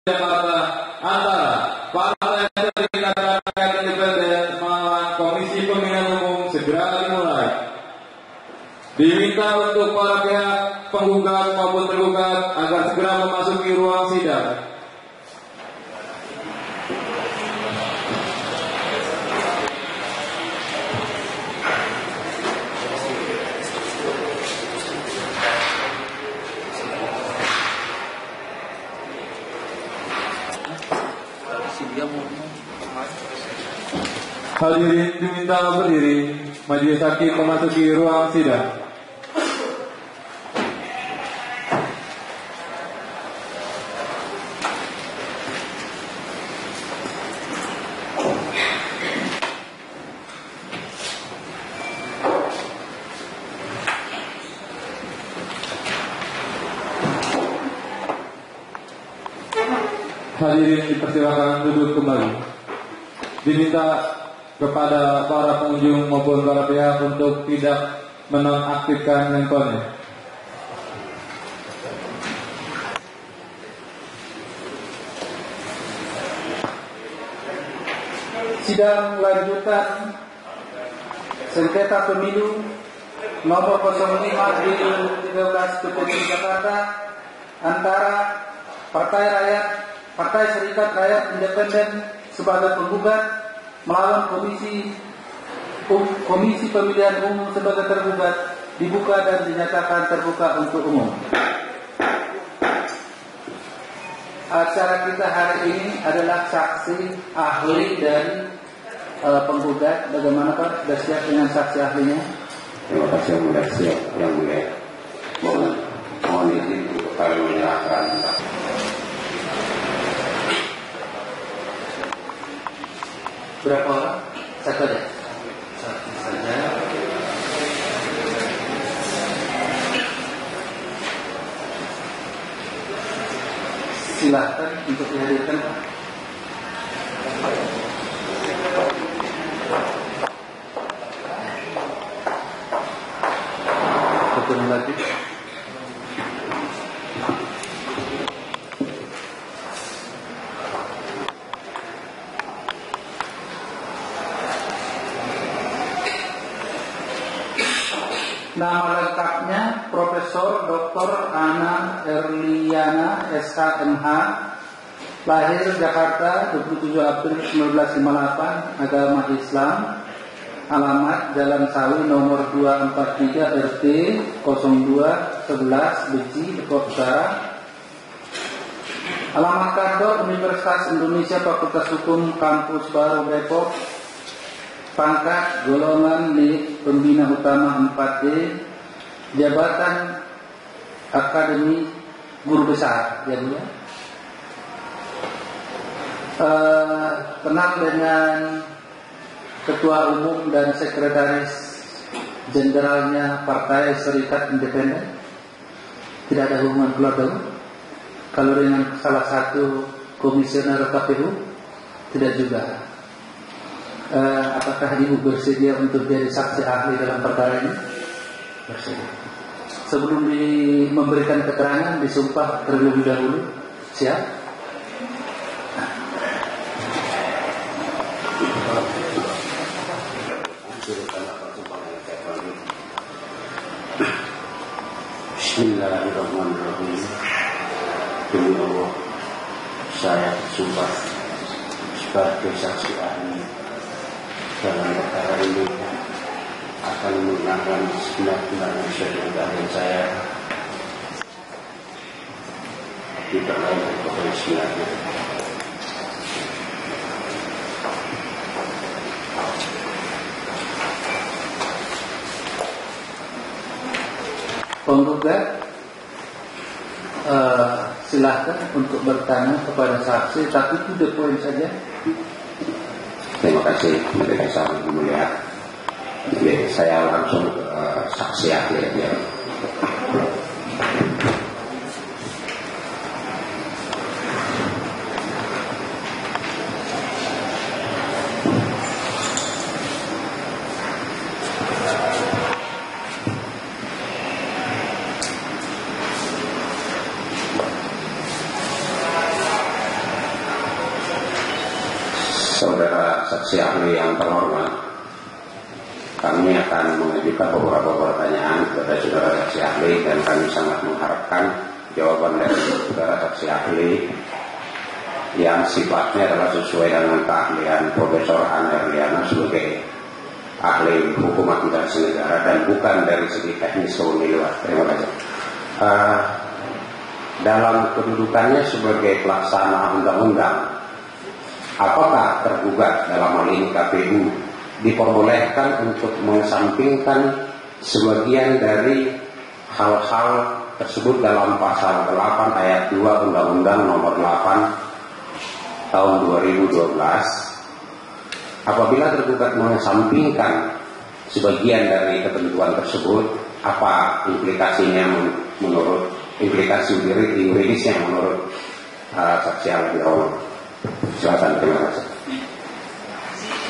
Jakarta antara Partai Serikat Rakyat Independen melawan Komisi Pemilihan Umum segera dimulai. Diminta untuk para pihak penggugat maupun tergugat agar segera memasuki ruang sidang. Hadirin diminta berdiri. Majelis hakim memasuki ruang sidang. Hadirin dipersilakan duduk kembali. Diminta kepada para pengunjung maupun para pihak untuk tidak menonaktifkan handphone-nya. Sidang lanjutan sengketa pemilu nomor 05/13 DPD Jakarta antara Partai Serikat Rakyat Independen sebagai penggugat melawan Komisi Pemilihan Umum sebagai tergugat dibuka dan dinyatakan terbuka untuk umum. Acara kita hari ini adalah saksi ahli dari penggugat. Bagaimana Pak? Sudah siap dengan saksi ahlinya? Terima kasih yang mulia, siap yang mulia. Mohon izin untuk kami menyerahkan. Berapa orang? Satu saja. Satu saja. Silakan untuk dihadirkan. Bertemu lagi. Nama lengkapnya Profesor Dr. Ana Erliana SHMH, lahir Jakarta 27 April 1958, agama Islam, alamat Jalan Sawi nomor 243 RT 0211 Beci, Depok Utara. Alamat kantor Universitas Indonesia Fakultas Hukum Kampus Baru Depok. Pangkat golongan milik pembina utama 4D, jabatan akademi guru besar, ya Bu. Kenal dengan Ketua Umum dan Sekretaris Jenderalnya Partai Serikat Independen. Tidak ada hubungan keluarga. Kalau dengan salah satu komisioner KPU, tidak juga. Apakah Ibu bersedia untuk jadi saksi ahli dalam perkara ini? Bersedia. Sebelum memberikan keterangan, disumpah terlebih dahulu. Siap? Bismillahirrahmanirrahim. Demi Allah, saya bersumpah sebagai saksi ahli dalam perkara ini akan menggunakan sebenar-benarnya syahadat saya tidak lain daripada sebenarnya. Penggugat silahkan untuk bertanya kepada saksi, tapi to the point saja. Terima kasih, Majelis Hakim mulia. Saya langsung saksi ahli ya. saudara saksi ahli yang terhormat, kami akan mengajukan beberapa pertanyaan kepada saudara saksi ahli dan kami sangat mengharapkan jawaban dari saudara saksi ahli yang sifatnya adalah sesuai dengan keahlian Profesor Ana Erliana sebagai ahli hukum administrasi negara dan bukan dari segi teknis kepemiluan. Terima kasih. Dalam kedudukannya sebagai pelaksana undang-undang, apakah tergugat dalam hal ini KPU diperbolehkan untuk mengesampingkan sebagian dari hal-hal tersebut dalam pasal 8 ayat 2 Undang-Undang Nomor 8 tahun 2012? Apabila tergugat mengesampingkan sebagian dari ketentuan tersebut, apa implikasinya menurut implikasi yuridisnya menurut saksi ahli awal? Silakan, terima kasih.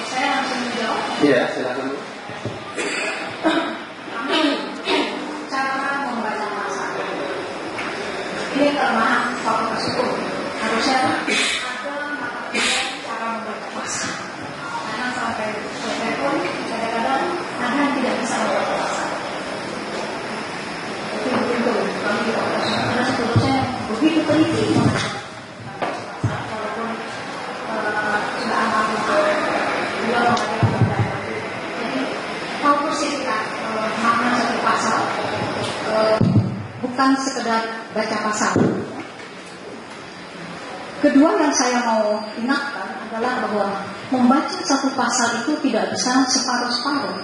Saya langsung menjawab. Iya, silakan. Cara membaca pasal ini kelemahan fakultas hukum. Harusnya ada mata kuliah cara membaca pasal. Karena sampai pun kadang-kadang ada yang tidak bisa membaca pasal. Itu begitu. Kami di fakultas hukum karena seterusnya begitu teliti membaca pasal walaupun sudah amat juga membaca. Jadi tahu persis makna satu pasal, bukan sekedar baca pasal. Kedua yang saya mau ingatkan adalah bahwa membaca satu pasal itu tidak bisa separuh-separuh.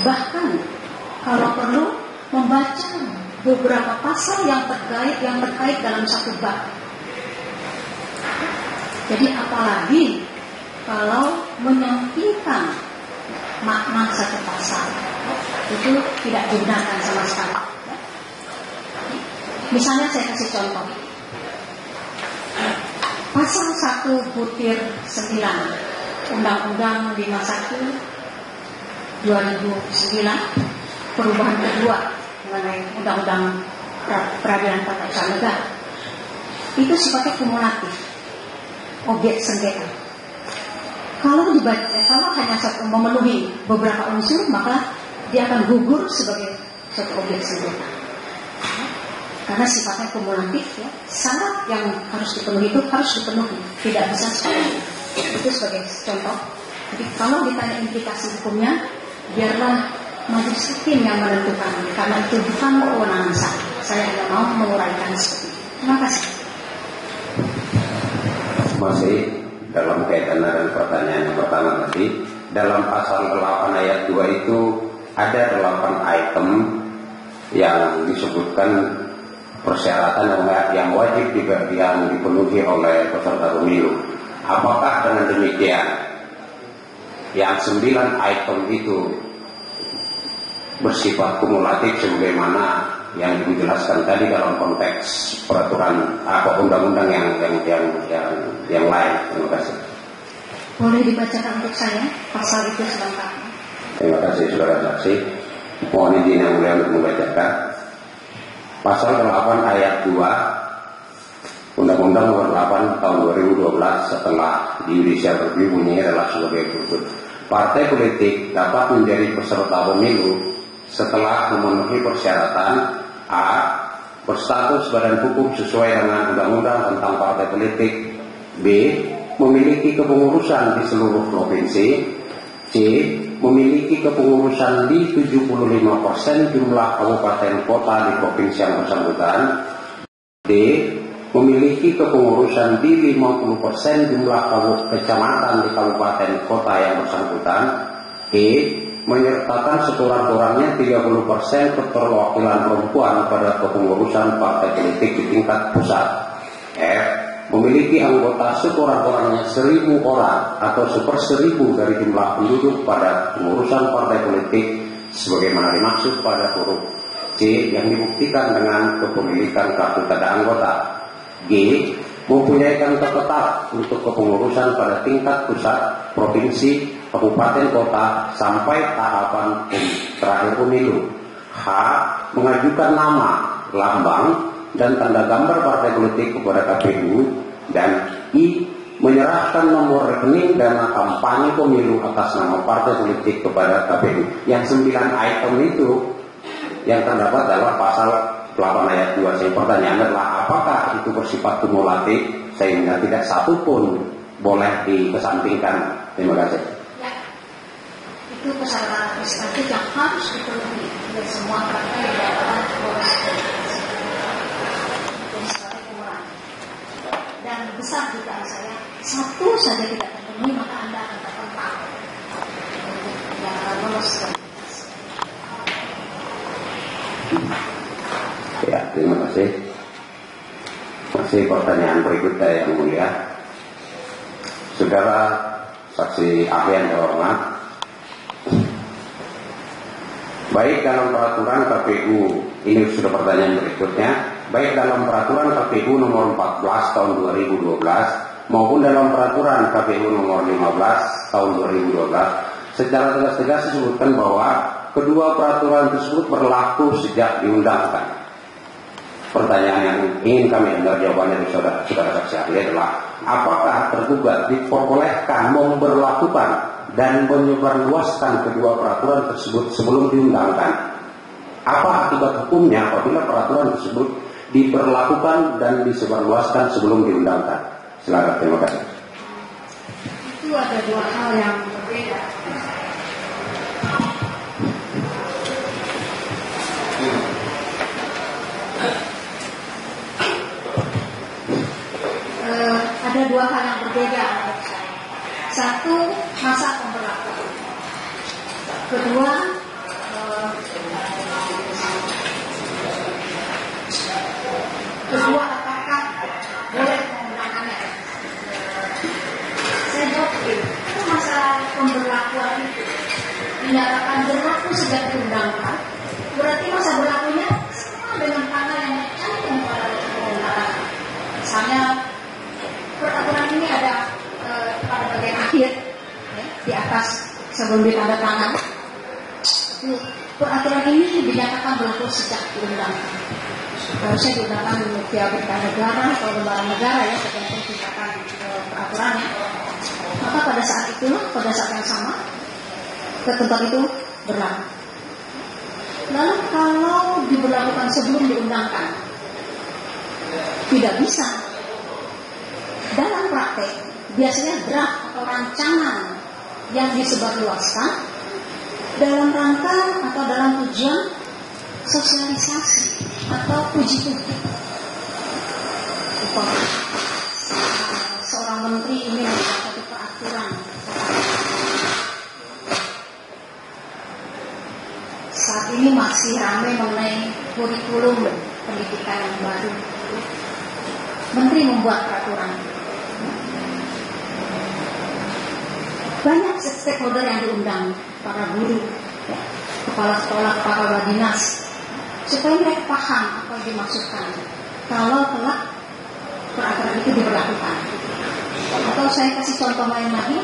Bahkan kalau perlu membaca beberapa pasal yang terkait dalam satu bab. Jadi apalagi kalau menyampingkan makna satu pasal, itu tidak dibenarkan sama sekali. Misalnya saya kasih contoh, pasal 1 butir 9 Undang-Undang 51 2009 perubahan kedua mengenai Undang-Undang Peradilan Tata Usaha Negara itu sifatnya kumulatif, objek sengketa. Kalau dibaca, kalau hanya satu memenuhi beberapa unsur, maka dia akan gugur sebagai suatu objek sengketa. Karena sifatnya kumulatif, ya, syarat yang harus dipenuhi itu harus dipenuhi, tidak bisa sekali. Itu sebagai contoh. Jadi kalau ditanya implikasi hukumnya, biarlah majelis hakim yang menentukan, karena itu bukan kewenangan saya. Saya tidak mau menguraikan seperti itu. Terima kasih. Masih dalam kaitan dengan pertanyaan yang pertama tadi, dalam pasal 8 ayat 2 itu ada 8 item yang disebutkan persyaratan yang wajib yang dipenuhi oleh peserta pemilu. Apakah dengan demikian yang 9 item itu bersifat kumulatif sebagaimana yang dijelaskan tadi dalam konteks peraturan atau undang-undang yang lain? Terima kasih. Boleh dibacakan untuk saya pasal itu selengkapnya. Terima kasih saudara saksi. Mohon izin yang mulia untuk membacakan pasal 8 ayat 2 Undang-Undang Nomor 8 tahun 2012 setelah judicial review bunyinya adalah sebagai berikut. Partai politik dapat menjadi peserta pemilu setelah memenuhi persyaratan: A. Berstatus badan hukum sesuai dengan Undang-Undang tentang partai politik. B. Memiliki kepengurusan di seluruh provinsi. C. Memiliki kepengurusan di 75% jumlah kabupaten kota di provinsi yang bersangkutan. D. Memiliki kepengurusan di 50% jumlah kecamatan di kabupaten kota yang bersangkutan. E. Menyertakan sekurang-kurangnya 30% keterwakilan perempuan pada kepengurusan partai politik di tingkat pusat. F. Memiliki anggota sekurang-kurangnya 1.000 orang atau 1/1000 dari jumlah penduduk pada pengurusan partai politik sebagaimana dimaksud pada huruf C yang dibuktikan dengan kepemilikan kartu tanda anggota. G. Mempunyai kantor tetap untuk kepengurusan pada tingkat pusat, provinsi, kabupaten, kota sampai tahapan terakhir pemilu. H. Mengajukan nama, lambang, dan tanda gambar partai politik kepada KPU. Dan I. menyerahkan nomor rekening dana kampanye pemilu atas nama partai politik kepada KPU. Yang 9 item itu yang terdapat dalam pasal 8 ayat 2. Saya pertanyaan adalah apakah itu bersifat kumulatif sehingga tidak satu pun boleh dikesampingkan? Terima kasih. Ya, itu persyaratan administratif yang harus dipenuhi oleh semua partai yang dapat lolos dan besar dugaan saya satu saja tidak terpenuhi maka Anda akan terpental yang akan lolos. Ya, terima kasih. Masih pertanyaan berikutnya yang mulia. Saudara saksi ahli yang terhormat, baik dalam peraturan KPU, ini sudah pertanyaan berikutnya, baik dalam peraturan KPU nomor 14 tahun 2012 maupun dalam peraturan KPU nomor 15 tahun 2012 secara tegas-tegas disebutkan bahwa kedua peraturan tersebut berlaku sejak diundangkan. Pertanyaan yang ingin kami dengar jawabannya dari saudara saksi ahli adalah apakah tergugat diperbolehkan memberlakukan dan menyebarluaskan kedua peraturan tersebut sebelum diundangkan? Apa akibat hukumnya apabila peraturan tersebut diberlakukan dan disebarluaskan sebelum diundangkan? Silakan, terima kasih. Itu ada dua hal yang berbeda. Ada dua hal yang berbeda menurut saya. Satu, masa pemberlakuan. Kedua, apakah boleh menggunakannya? Saya jawab itu masa pemberlakuan itu dinyatakan berlaku sejak diundangkan. Berarti masa berlakunya sama dengan tanggal yang tercantum pada pemberlakuan. Misalnya peraturan ini ada pada bagian akhir ya, di atas sebelum ditandatangan. Peraturan ini dinyatakan berlaku sejak diundangkan. Harusnya diundangkan di berita negara atau lembaga negara ya, tergantung tingkatan peraturannya. Maka pada saat yang sama ketentuan itu berlaku. Lalu kalau diberlakukan sebelum diundangkan, tidak bisa. Dalam praktek, biasanya draft atau rancangan yang disebarluaskan dalam rangka atau dalam tujuan sosialisasi atau uji publik. Seorang menteri ingin membuat satu peraturan. Saat ini masih ramai mengenai kurikulum pendidikan yang baru. Menteri membuat peraturan. Banyak stakeholder yang diundang, para guru, kepala sekolah, kepala dinas, supaya mereka paham apa yang dimaksudkan kalau kelak peraturan itu diberlakukan. Atau saya kasih contoh lain lagi,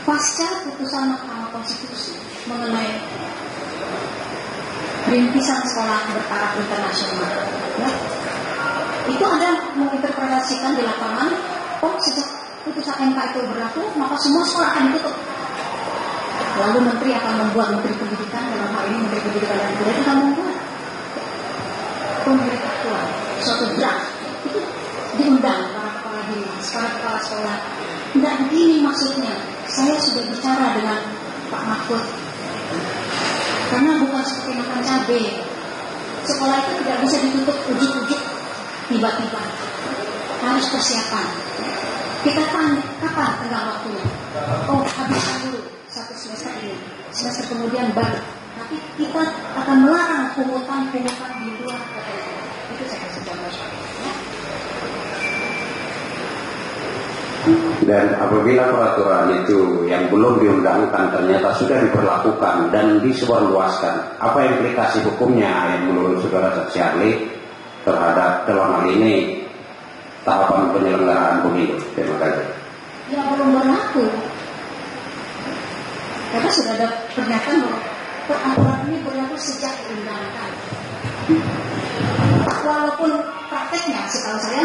pasca putusan Mahkamah Konstitusi mengenai rintisan sekolah bertaraf internasional, ya, itu ada menginterpretasikan di lapangan, sejak putusan MK itu berlaku, maka semua sekolah akan ditutup. Lalu menteri akan membuat, menteri pendidikan dalam hal ini menteri pendidikan dan kebudayaan akan membuat pemberitahuan suatu draft itu diundang para kepala dinas, para kepala sekolah. Tidak begini maksudnya. Saya sudah bicara dengan Pak Mahfud. Karena bukan seperti makan cabai. Sekolah itu tidak bisa ditutup ujuk-ujuk tiba-tiba. Harus persiapan. Kita tanya kapan tenggang waktunya. Oh, habiskan dulu satu semester ini. Semester kemudian baru. Tapi kita akan melarang pungutan di luar. Itu saya kasih contoh. Dan apabila peraturan itu yang belum diundangkan ternyata sudah diberlakukan dan disebarluaskan, apa implikasi hukumnya yang menurut saudara saksi ahli terhadap dalam hal ini tahapan penyelenggaraan pemilu? Terima kasih. Ya belum berlaku. Karena sudah ada pernyataan bahwa peraturan ini berlaku sejak diundangkan. Walaupun prakteknya setahu saya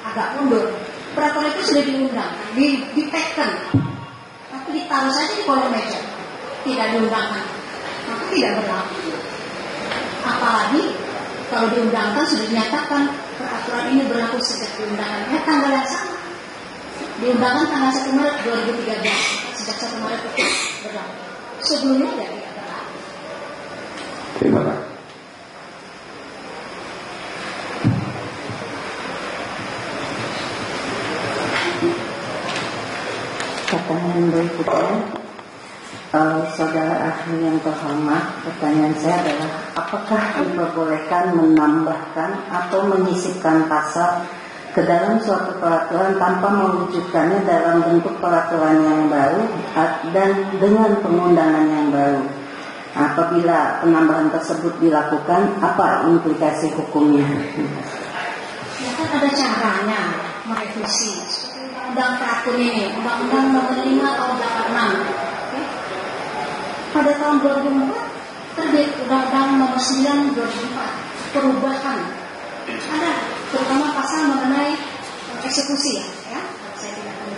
agak mundur. peraturan itu sudah diundang, diteken, tapi ditaruh saja di kolom meja, tidak diundangkan, maka tidak berlaku. Apalagi kalau diundangkan sudah dinyatakan peraturan ini berlaku sejak diundangkannya tanggal yang sama. Diundangkan tanggal 1 Maret 2013, sejak 1 Maret itu berlaku. Sebelumnya tidak berlaku. Terima kasih. Pertanyaan berikutnya, saudara ahli yang terhormat, pertanyaan saya adalah apakah diperbolehkan menambahkan atau menyisipkan pasal ke dalam suatu peraturan tanpa mewujudkannya dalam bentuk peraturan yang baru dan dengan pengundangan yang baru? Apabila penambahan tersebut dilakukan, apa implikasi hukumnya? Ya kan ada caranya merevisi. Undang Teratur ini, Undang-Undang Nomor 5 Tahun 86. Pada tahun 2004 terbit Undang-Undang Nomor 9 2004 perubahan. Ada terutama pasal mengenai eksekusi ya. Saya tidak pernah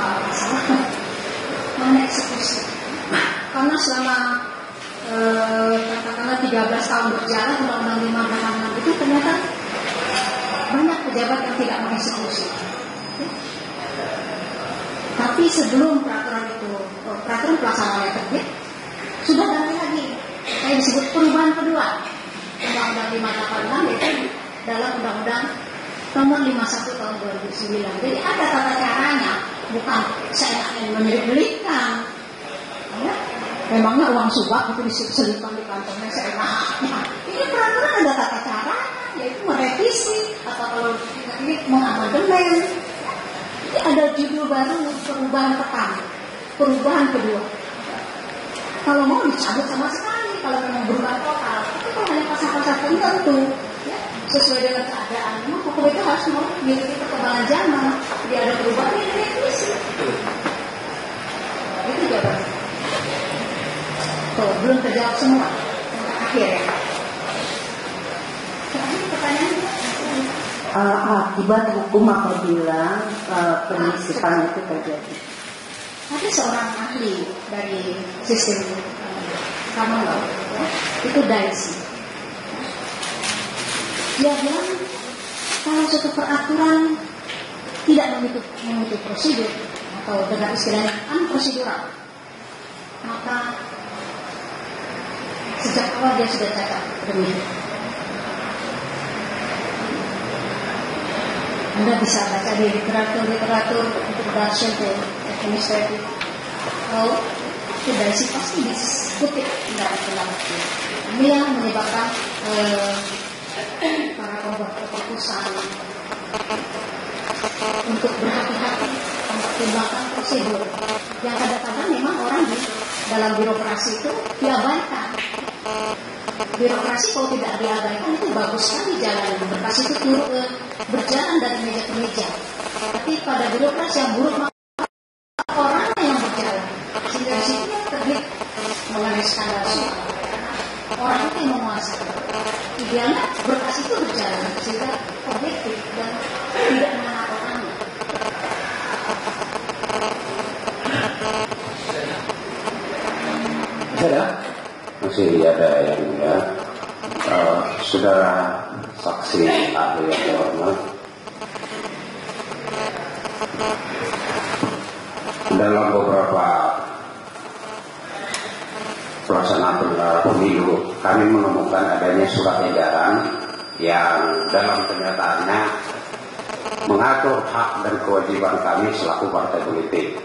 apa masalah mengenai eksekusi. Karena selama katakanlah 13 tahun berjalan Undang-Undang 5 itu ternyata banyak pejabat yang tidak mengeksekusi. Tapi sebelum peraturan pelaksanaannya terbit, sudah ganti lagi. Saya disebut perubahan kedua. Undang-Undang 586 yaitu dalam Undang-Undang Nomor 51 Tahun 2009. Jadi ada tata caranya, bukan saya ingin menyelipkan. Ya, memangnya uang subak itu diselipkan di kantongnya seenaknya. Ini peraturan ada tata cara, yaitu merevisi atau kalau ini mengamandemen. Ini ada judul baru, perubahan pertama, perubahan kedua. Kalau mau dicabut sama sekali, kalau memang berubah total. Tapi kalau hanya pasal-pasal tertentu, ya, sesuai dengan keadaan, memang hukum itu harus memiliki perkembangan zaman. Jadi ada perubahan yang direvisi. Itu jawabannya. Tuh, belum terjawab semua. Yang terakhir ya. Terakhir pertanyaannya. Akibat hukum apabila penyisipan itu terjadi. Ada seorang ahli dari sistem common law, ya, itu Daisy. Dia bilang kalau suatu peraturan tidak mengikuti prosedur atau dengan istilahnya unprocedural, maka sejak awal dia sudah cacat demikian. Anda bisa baca di literatur untuk dasar administratif. Kalau itu Daisy pasti dikutip tidak. Ini yang menyebabkan para pembuat keputusan untuk berhati-hati mempertimbangkan prosedur. Yang kadang-kadang memang orang di dalam birokrasi itu diabaikan. Birokrasi kalau tidak diabaikan itu bagus sekali jalan. Birokrasi itu berjalan dari meja ke meja. Tapi pada birokrasi yang buruk maka orangnya yang berjalan. Sehingga di situ terbit mengenai skandal soal orang itu yang menguasai. Idealnya birokrasi itu berjalan sehingga objektif dan tidak mengenal orangnya. Ya, masih ada yang ya. Saudara saksi ahli yang terhormat, dalam beberapa pelaksanaan pemilu kami menemukan adanya surat edaran yang dalam kenyataannya mengatur hak dan kewajiban kami selaku partai politik.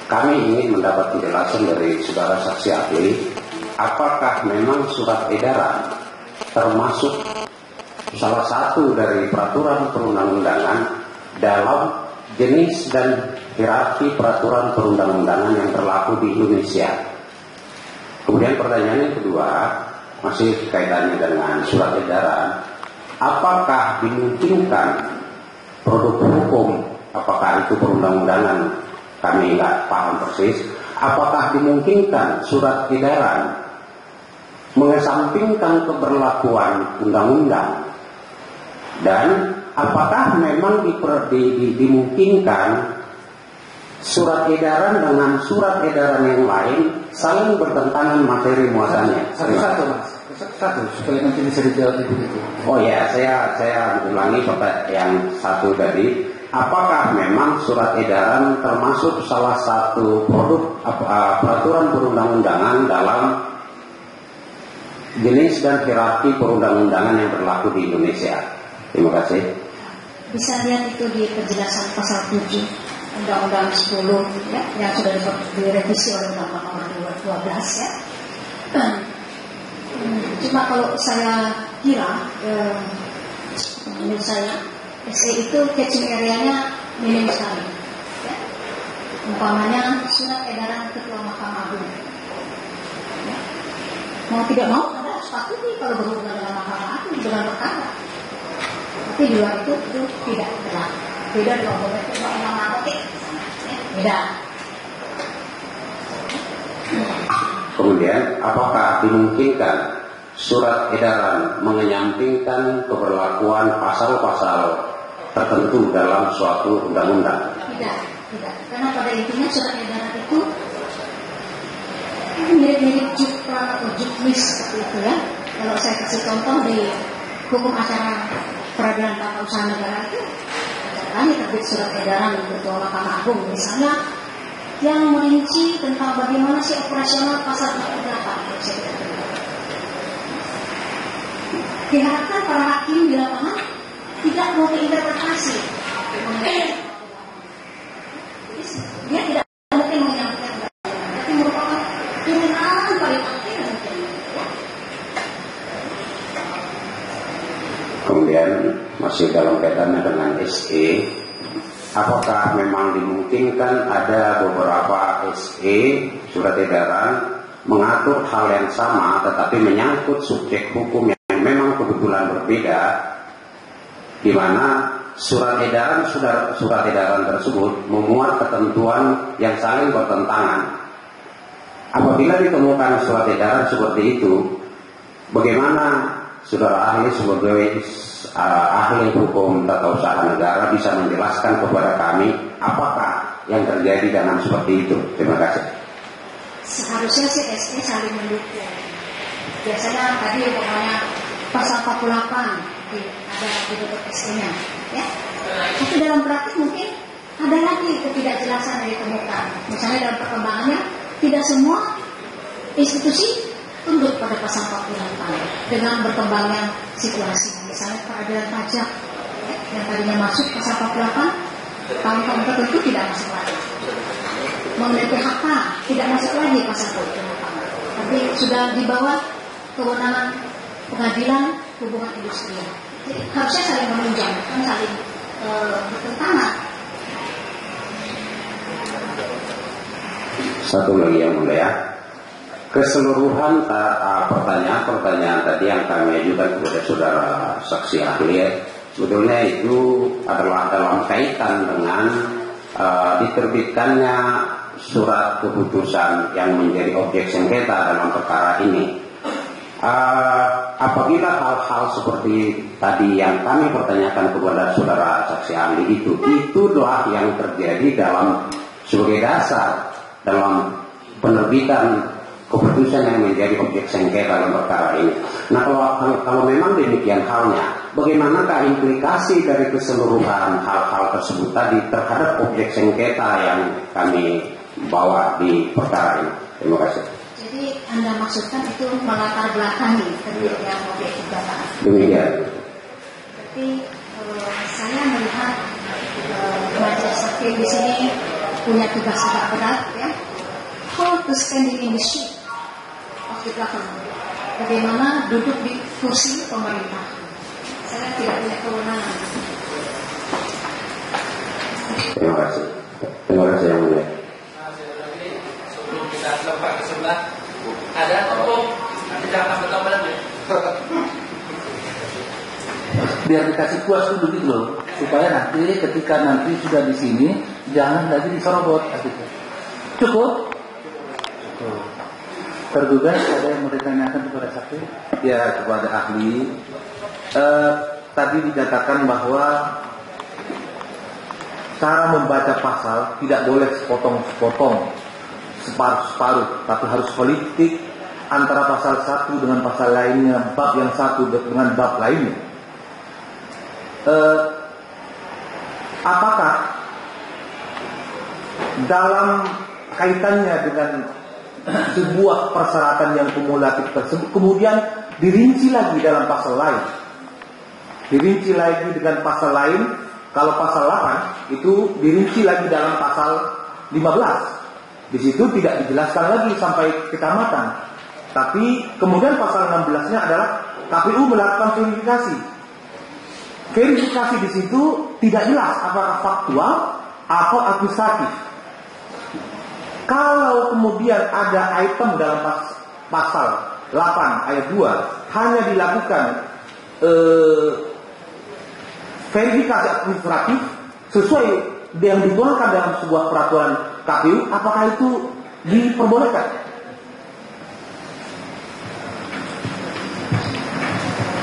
Kami ingin mendapat penjelasan dari saudara saksi ahli, apakah memang surat edaran termasuk salah satu dari peraturan perundang-undangan dalam jenis dan hierarki peraturan perundang-undangan yang berlaku di Indonesia. Kemudian pertanyaan yang kedua, masih kaitannya dengan surat edaran, apakah dimungkinkan produk hukum, apakah itu perundang-undangan, kami nggak paham persis, apakah dimungkinkan surat edaran mengesampingkan keberlakuan undang-undang dan apakah memang dimungkinkan surat edaran dengan surat edaran yang lain saling bertentangan materi muatannya? Satu Mas, satu supaya nanti bisa dijawab itu. Oh ya, saya ulangi yang satu tadi. Apakah memang surat edaran termasuk salah satu produk peraturan perundang-undangan dalam jenis dan hierarki perundang-undangan yang berlaku di Indonesia? Terima kasih. Bisa lihat itu di penjelasan pasal 7 Undang-Undang 10 ya, yang sudah direvisi oleh Undang-Undang nomor 12 ya. Cuma kalau saya kira menurut saya SE itu catching area-nya minim sekali ya. Umpamanya surat edaran Ketua Mahkamah Agung ya. Mau tidak mau Anda harus patuhi kalau berhubungan dengan Mahkamah Agung dengan perkara. Tapi di luar itu tidak berlaku. Beda dengan undang-undang narkotik, beda. Kemudian, apakah dimungkinkan surat edaran mengenyampingkan keberlakuan pasal-pasal tertentu dalam suatu undang-undang? Tidak. Karena pada intinya surat edaran itu mirip-mirip jukpra atau juknis seperti itu ya. Kalau saya kasih contoh di hukum acara peradilan tata usaha negara itu, kami terbit surat edaran Ketua Mahkamah Agung misalnya yang merinci tentang bagaimana sih operasional pasal 48. Diharapkan para hakim di lapangan tidak menginterpretasi. Dia tidak mungkin menyampaikan, tapi merupakan turunan paling akhir mungkin. Kemudian masih dalam kaitannya dengan SE, apakah memang dimungkinkan ada beberapa SE surat edaran mengatur hal yang sama tetapi menyangkut subjek hukum yang memang kebetulan berbeda, di mana surat edaran tersebut memuat ketentuan yang saling bertentangan. Apabila ditemukan surat edaran seperti itu, bagaimana saudara ahli sebagai ahli hukum tata usaha negara bisa menjelaskan kepada kami apakah yang terjadi dalam seperti itu? Terima kasih. Seharusnya sih SE saling mendukung. Biasanya tadi pokoknya pasal 48 ada di bentuk SE-nya, ya. Tapi dalam praktik mungkin ada lagi ketidakjelasan yang ditemukan. Misalnya dalam perkembangannya tidak semua institusi tunduk pada pasal 48 dengan berkembangnya situasi. Misalnya peradilan pajak ya, yang tadinya masuk pasal 48 tahun-tahun tertentu tidak masuk lagi. Mengenai PHK tidak masuk lagi pasal 48, tapi sudah di bawah kewenangan pengadilan hubungan industrial. Jadi harusnya saling menunjang, kan saling bertentangan. Satu lagi yang mulia, keseluruhan pertanyaan tadi yang kami ajukan kepada saudara saksi ahli, sebetulnya itu adalah dalam kaitan dengan diterbitkannya surat keputusan yang menjadi objek sengketa dalam perkara ini. Apabila hal-hal seperti tadi yang kami pertanyakan kepada saudara saksi ahli itulah yang terjadi dalam sebagai dasar dalam penerbitan keputusan yang menjadi objek sengketa dalam perkara ini. Nah, kalau memang demikian halnya, bagaimanakah implikasi dari keseluruhan hal-hal tersebut tadi terhadap objek sengketa yang kami bawa di perkara ini? Terima kasih. Jadi Anda maksudkan itu melatar belakangi terbitnya objek gugatan. Demikian. Jadi saya melihat majelis hakim di sini punya tugas agak berat ya. How to standing in the shoe of the government. Bagaimana duduk di kursi pemerintah. Saya tidak punya kewenangan. Terima kasih. Terima kasih yang mulia. Sebelum kita lompat ke sebelah, ada tolong nanti jangan bertambah lagi. Biar dikasih puas dulu gitu loh, supaya nanti ketika nanti sudah di sini jangan lagi diserobot gitu. Cukup? Tergugat ada yang mau ditanyakan kepada saksi? Ya, kepada ahli. tadi dinyatakan bahwa cara membaca pasal tidak boleh sepotong-sepotong, separuh-separuh, tapi harus politik antara pasal satu dengan pasal lainnya, bab yang satu dengan bab lainnya. Apakah dalam kaitannya dengan sebuah persyaratan yang kumulatif tersebut kemudian dirinci lagi dalam pasal lain, dirinci lagi dengan pasal lain? Kalau pasal 8 itu dirinci lagi dalam pasal 15. Di situ tidak dijelaskan lagi sampai ketamatan. Tapi kemudian pasal 16-nya adalah KPU melakukan verifikasi. Verifikasi di situ tidak jelas apakah faktual atau akusatif. Kalau kemudian ada item dalam pasal 8 ayat 2 hanya dilakukan verifikasi administratif sesuai yang dituangkan dalam sebuah peraturan KPU, apakah itu diperbolehkan?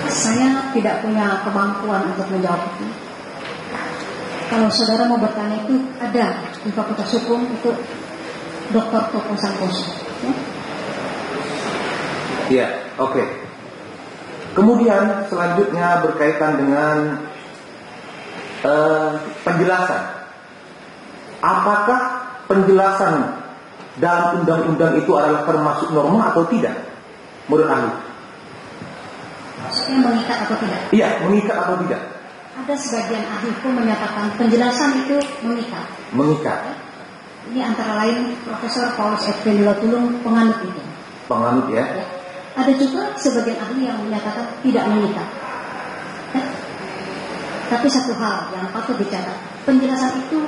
Saya tidak punya kemampuan untuk menjawab itu. Kalau saudara mau bertanya itu ada di Fakultas Hukum itu Dr. Toko Santoso. Ya, oke. Kemudian selanjutnya berkaitan dengan penjelasan. Apakah penjelasan dalam undang-undang itu adalah termasuk norma atau tidak? Menurut ahli. Maksudnya mengikat atau tidak? Iya, mengikat atau tidak? Ada sebagian ahli hukum menyatakan penjelasan itu mengikat. Mengikat. Ini antara lain Profesor Paulus F. Tulung penganut itu. Penganut ya. Ada juga sebagian ahli yang menyatakan tidak mengikat. Tapi satu hal yang patut dicatat, penjelasan itu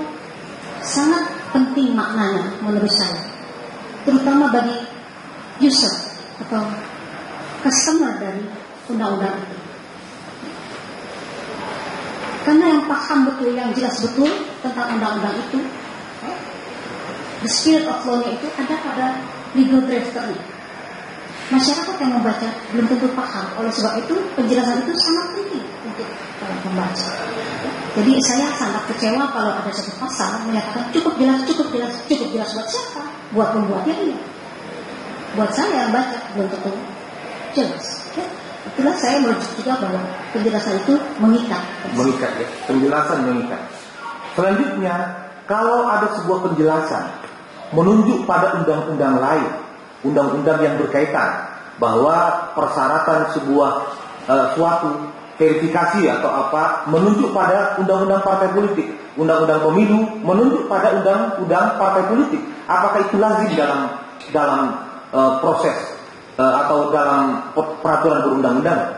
sangat penting maknanya menurut saya, terutama bagi user atau customer dari undang-undang itu. Karena yang paham betul, yang jelas betul tentang undang-undang itu, the spirit of law-nya itu ada pada legal drafter-nya. Masyarakat yang membaca belum tentu paham. Oleh sebab itu penjelasan itu sangat penting untuk membaca. Jadi saya sangat kecewa kalau ada satu pasal menyatakan cukup jelas buat siapa? Buat pembuatnya ini. Buat saya yang baca belum tentu jelas. Itulah saya merujuk juga bahwa penjelasan itu mengikat. Mengikat ya, penjelasan mengikat. Selanjutnya, kalau ada sebuah penjelasan menunjuk pada undang-undang lain, undang-undang yang berkaitan bahwa persyaratan sebuah suatu verifikasi atau apa menunjuk pada undang-undang partai politik, undang-undang pemilu menunjuk pada undang-undang partai politik, apakah itu lazim dalam proses atau dalam peraturan perundang-undangan?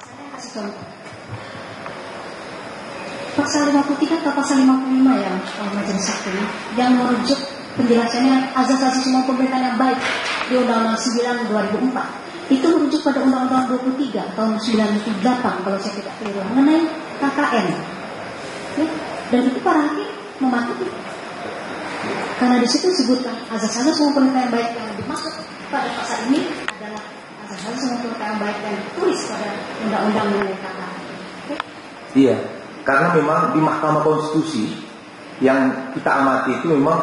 Saya kasih contoh. Pasal 53 atau pasal 55 yang majelis hakim yang merujuk penjelasannya azas-azas semua pemerintahan yang baik di Undang-Undang 9 2004 itu merujuk pada Undang-Undang 23 tahun 98 kalau saya tidak keliru mengenai KKN ya? Dan itu para hakim mematuhi karena di situ disebutkan azas-azas semua pemerintahan yang baik yang dimaksud pada pasal ini adalah azas-azas semua pemerintahan yang baik yang ditulis pada Undang-Undang mengenai KKN. Iya, karena memang di Mahkamah Konstitusi yang kita amati itu memang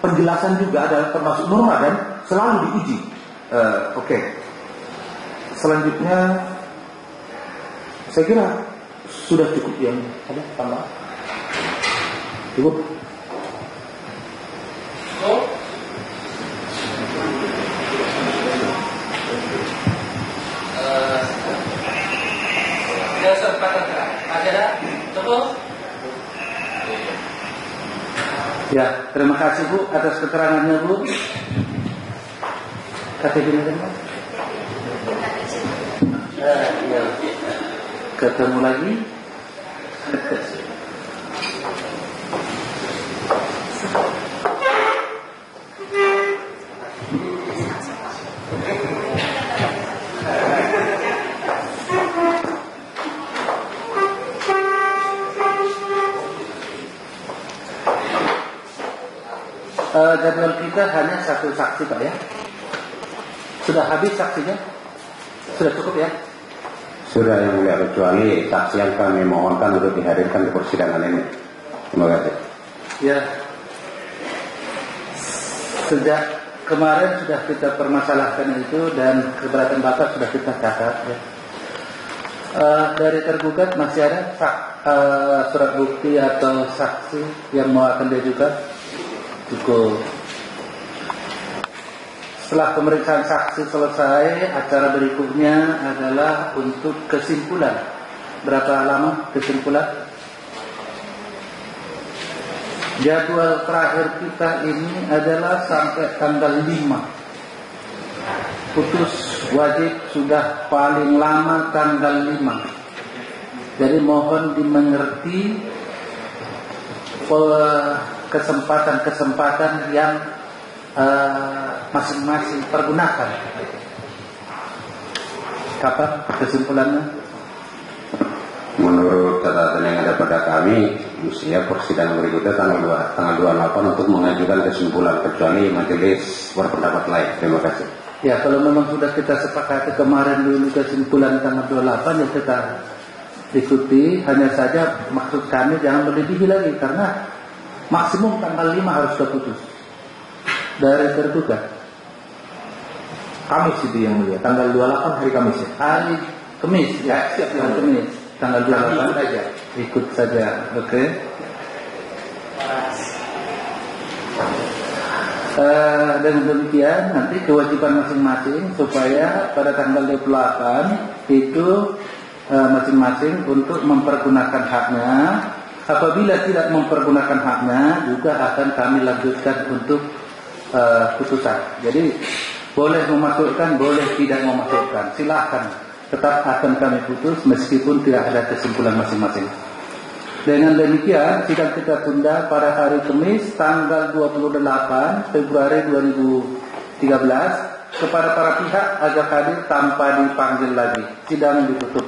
penjelasan juga adalah termasuk norma dan selalu diuji. Oke. Selanjutnya saya kira sudah cukup yang ada tambah. Cukup. Ada kesempatan ada cukup. Ya, terima kasih Bu atas keterangannya Bu. KTP-nya kan? Ya. Ketemu lagi. Jadwal kita hanya satu saksi Pak ya. Sudah habis saksinya? Sudah cukup ya? Sudah yang mulia, kecuali saksi yang kami mohonkan untuk dihadirkan di persidangan ini. Terima kasih. Ya, sejak kemarin sudah kita permasalahkan itu dan keberatan Bapak sudah kita catat. Ya. Dari tergugat masih ada surat bukti atau saksi yang mau akan diajukan? Cukup. Setelah pemeriksaan saksi selesai, acara berikutnya adalah untuk kesimpulan. Berapa lama kesimpulan? Jadwal terakhir kita ini adalah sampai tanggal 5. Putus wajib sudah paling lama tanggal 5. Jadi mohon dimengerti kesempatan-kesempatan yang masing-masing pergunakan. Kapan kesimpulannya? Menurut catatan yang ada pada kami, usia persidangan berikutnya tanggal 28 untuk mengajukan kesimpulan, kecuali majelis berpendapat lain. Terima kasih. Ya, kalau memang sudah kita sepakati kemarin dulu kesimpulan tanggal 28, ya kita ikuti. Hanya saja maksud kami jangan melebihi lagi, karena maksimum tanggal 5 harus sudah putus dari tergugat. Kamis itu yang mulia, tanggal 28 hari Kamis ya? Hari Kamis, ya, siap hari Kamis. Tanggal 28 saja. Ikut saja, oke. Dengan demikian nanti kewajiban masing-masing supaya pada tanggal 28 itu masing-masing untuk mempergunakan haknya. Apabila tidak mempergunakan haknya, juga akan kami lanjutkan untuk putusan. Jadi boleh memasukkan, boleh tidak memasukkan, silahkan. Tetap akan kami putus meskipun tidak ada kesimpulan masing-masing. Dengan demikian sidang kita tunda pada hari Kamis tanggal 28 Februari 2013 kepada para pihak agar hadir tanpa dipanggil lagi. Sidang ditutup.